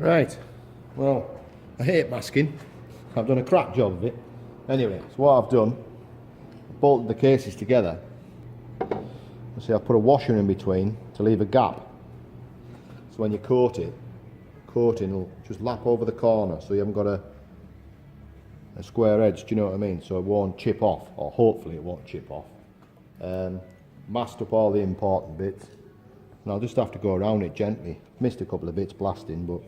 Right, well, I hate masking. I've done a crap job of it. Anyway, so what I've done, bolted the cases together. See, I've put a washer in between to leave a gap. So when you coating will just lap over the corner, so you haven't got a square edge, do you know what I mean? So it won't chip off, or hopefully it won't chip off. Masked up all the important bits, and I'll just have to go around it gently. Missed a couple of bits blasting, but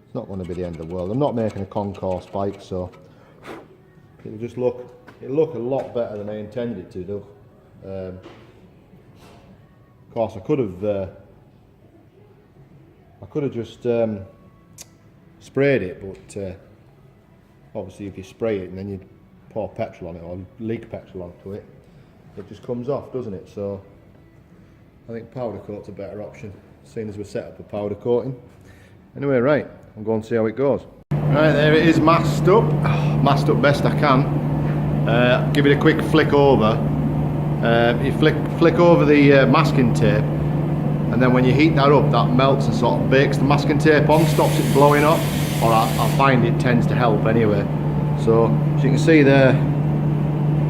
it's not going to be the end of the world. I'm not making a concourse bike, so it'll just look a lot better than I intended it to do. Of course, I could have just sprayed it, but obviously if you spray it and then you pour petrol on it or leak petrol onto it, it just comes off, doesn't it? So I think powder coat's a better option, seeing as we set up a powder coating. Anyway, right, I'm going to see how it goes. Right, there it is, masked up best I can. Give it a quick flick over. You flick over the masking tape, and then when you heat that up, that melts and sort of bakes the masking tape on, stops it blowing up, or I find it tends to help anyway. So as you can see there,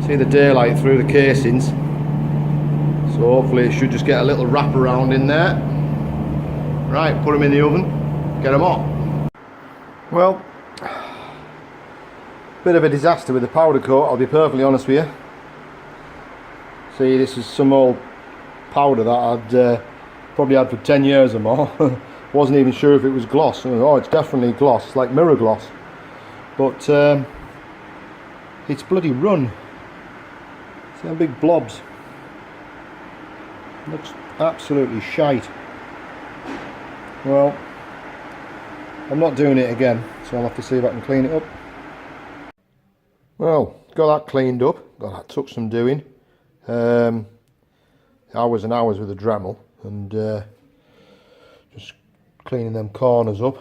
see the daylight through the casings, so hopefully it should just get a little wrap around in there. Right, put them in the oven, get them on. Well, bit of a disaster with the powder coat, I'll be perfectly honest with you. See, this is some old powder that I'd probably had for 10 years or more. Wasn't even sure if it was gloss. Oh, it's definitely gloss, it's like mirror gloss. But it's bloody run. See how big blobs. Looks absolutely shite. Well, I'm not doing it again, so I'll have to see if I can clean it up. Well, got that cleaned up. That took some doing. Hours and hours with a Dremel, and just cleaning them corners up.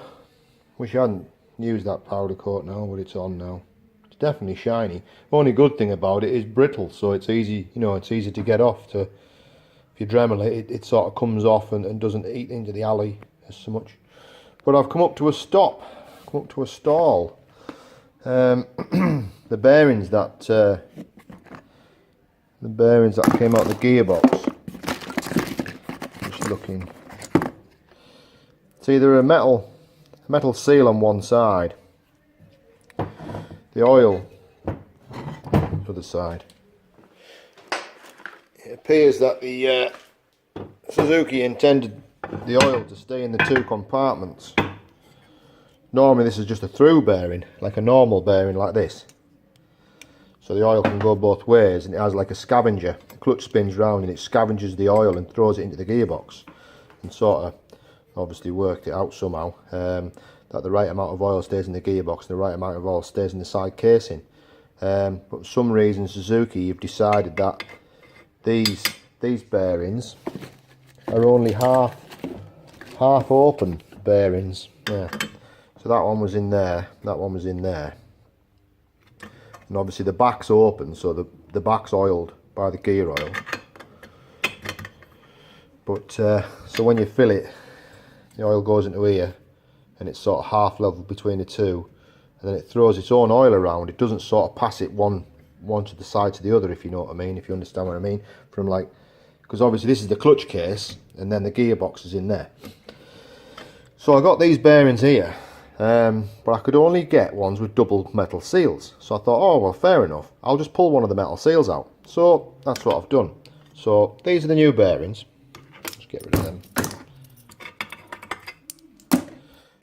Wish I hadn't used that powder coat now, but it's on now. It's definitely shiny. Only good thing about it is brittle, so it's easy, you know, it's easy to get off. If you Dremel it, it sort of comes off and doesn't eat into the alley as so much. But I've come up to a stop, come up to a stall. The bearings that came out of the gearbox. Just looking. It's either a metal seal on one side, the oil on the other side. It appears that the Suzuki intended the oil to stay in the two compartments. Normally this is just a through bearing, like a normal bearing like this. So the oil can go both ways, and it has like a scavenger. The clutch spins round and it scavenges the oil and throws it into the gearbox, and sort of obviously worked it out somehow that the right amount of oil stays in the gearbox and the right amount of oil stays in the side casing. But for some reason Suzuki have decided that these bearings are only half open bearings. Yeah. So that one was in there, that one was in there. And obviously the back's open, so the back's oiled by the gear oil. But so when you fill it, the oil goes into here, and it's sort of half level between the two, and then it throws its own oil around. It doesn't sort of pass it one to the side to the other, if you know what I mean, if you understand what I mean. From like, because obviously this is the clutch case, and then the gearbox is in there. So I got these bearings here. But I could only get ones with double metal seals, so I thought, oh well, fair enough, I'll just pull one of the metal seals out. So that's what I've done. So these are the new bearings. Just get rid of them.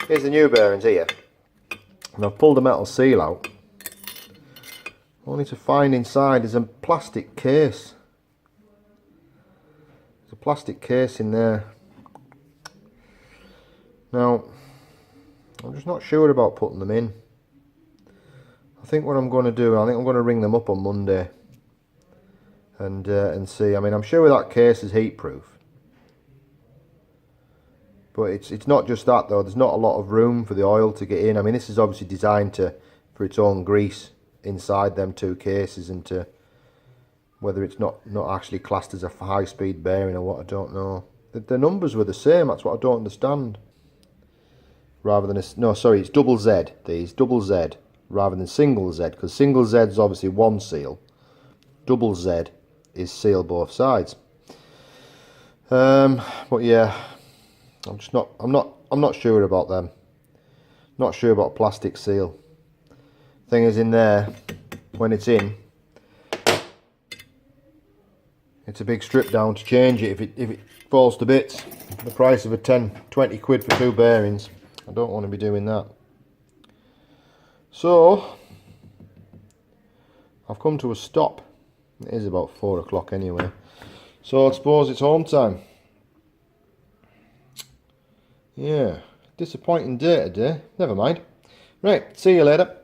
Here's the new bearings here, and I've pulled the metal seal out, only to find inside is a plastic case. There's a plastic case in there. Now I'm just not sure about putting them in. I think what I'm going to do, I think I'm going to ring them up on Monday and see. I mean, I'm sure that case is heat proof, but it's not just that though. There's not a lot of room for the oil to get in. I mean, this is obviously designed for its own grease inside them two cases, and to whether it's not actually classed as a high-speed bearing or what, I don't know. The numbers were the same. That's what I don't understand. rather than a, no, sorry, it's double Z, these, double Z, rather than single Z, because single Z is obviously one seal, double Z is seal both sides. But yeah, I'm not sure about them. Not sure about plastic seal. Thing is, in there, when it's in, it's a big strip down to change it if it falls to bits. The price of a 20 quid for 2 bearings. I don't want to be doing that. So I've come to a stop. It is about 4 o'clock anyway. So I suppose it's home time. Yeah, disappointing day today. Never mind. Right, see you later.